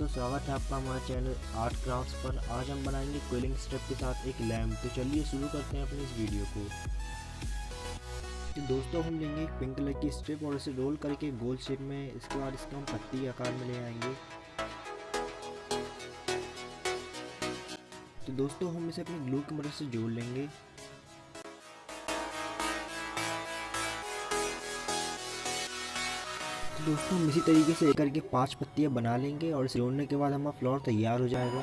दोस्तों, स्वागत है आपका हमारे चैनल आर्ट क्राफ्ट्स पर। आज हम बनाएंगे क्विलिंग स्ट्रिप के साथ एक लैम्प। तो चलिए शुरू करते हैं अपने इस वीडियो को। तो दोस्तों, हम लेंगे एक पिंक कलर की स्ट्रिप और इसे रोल करके गोल शेप में, इसके बाद इसको हम पत्ती आकार में ले आएंगे। तो दोस्तों, हम इसे अपनी ग्लू की मदद से जोड़ लेंगे। तो दोस्तों, हम इसी तरीके से एक करके 5 पत्तियां बना लेंगे और इसे जोड़ने के बाद हमारा फ्लोर तैयार हो जाएगा।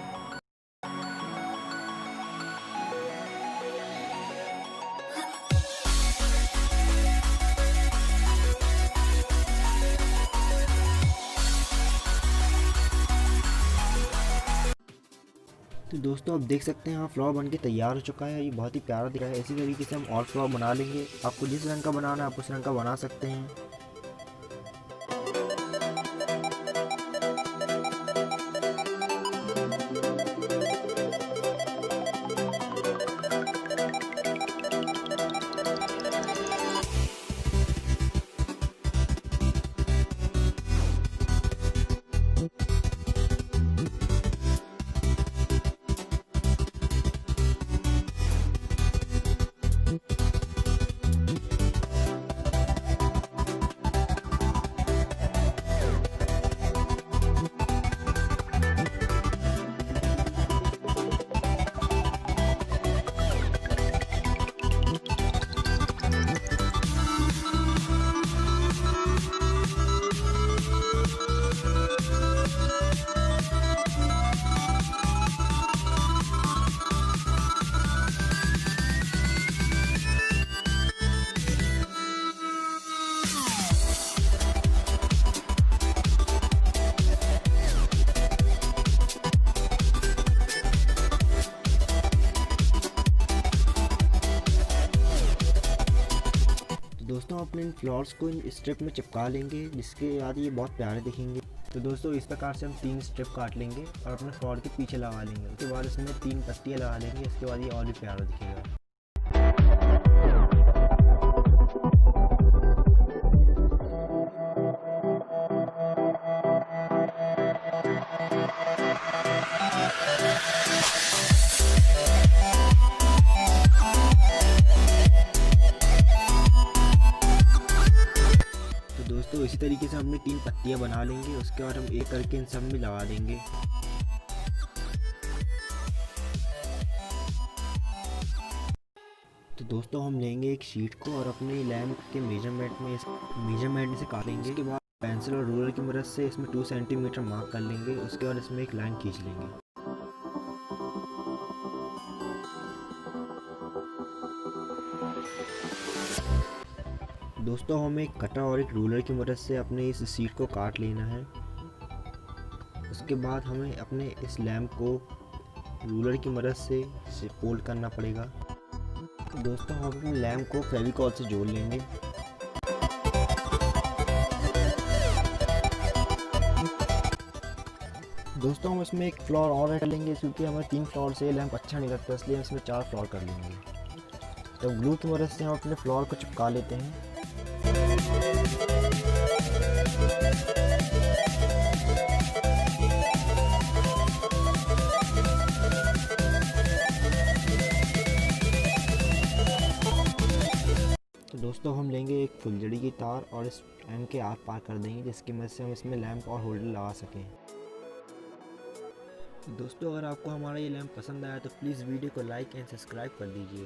तो दोस्तों, आप देख सकते हैं यहाँ फ्लावर बनके तैयार हो चुका है। ये बहुत ही प्यारा दिख रहा है। इसी तरीके से हम और फ्लावर बना लेंगे। आपको जिस रंग का बनाना है आप उस रंग का बना सकते हैं। दोस्तों, अपने इन फ्लावर्स को इन स्ट्रिप में चिपका लेंगे, जिसके बाद ये बहुत प्यारे दिखेंगे। तो दोस्तों, इस प्रकार से हम 3 स्ट्रिप काट लेंगे और अपने फ्लावर के पीछे लगा लेंगे। उसके बाद इसमें 3 पत्तियां लगा लेंगे। इसके बाद ये और भी प्यारा दिखेगा। तो इसी तरीके से हमने 3 पत्तियां बना लेंगे। उसके बाद हम एक करके इन सब में लगा देंगे। तो दोस्तों, हम लेंगे एक शीट को और अपने लैम्प के मेजरमेंट से काटेंगे। उसके बाद पेंसिल और रूलर की मदद से इसमें 2 सेंटीमीटर मार्क कर लेंगे। उसके बाद इसमें एक लाइन खींच लेंगे। दोस्तों, हमें एक कटर और एक रूलर की मदद से अपने इस शीट को काट लेना है। उसके बाद हमें अपने इस लैम्प को रूलर की मदद से फोल्ड करना पड़ेगा। दोस्तों, हम अपने लैम्प को फेविकॉल से जोड़ लेंगे। दोस्तों, हम इसमें एक फ्लावर और ऐड कर लेंगे, क्योंकि हमें 3 फ्लावर से लैम्प अच्छा नहीं लगता, इसलिए हम इसमें 4 फ्लावर कर लेंगे। तो ग्लू की मदद से हम अपने फ्लावर को चिपका लेते हैं। तो दोस्तों, हम लेंगे एक फुलझड़ी की तार और इस लैम्प के आर पार कर देंगे, जिसकी मदद से हम इसमें लैम्प और होल्डर लगा सकें। दोस्तों, अगर आपको हमारा ये लैम्प पसंद आया तो प्लीज़ वीडियो को लाइक एंड सब्सक्राइब कर दीजिए।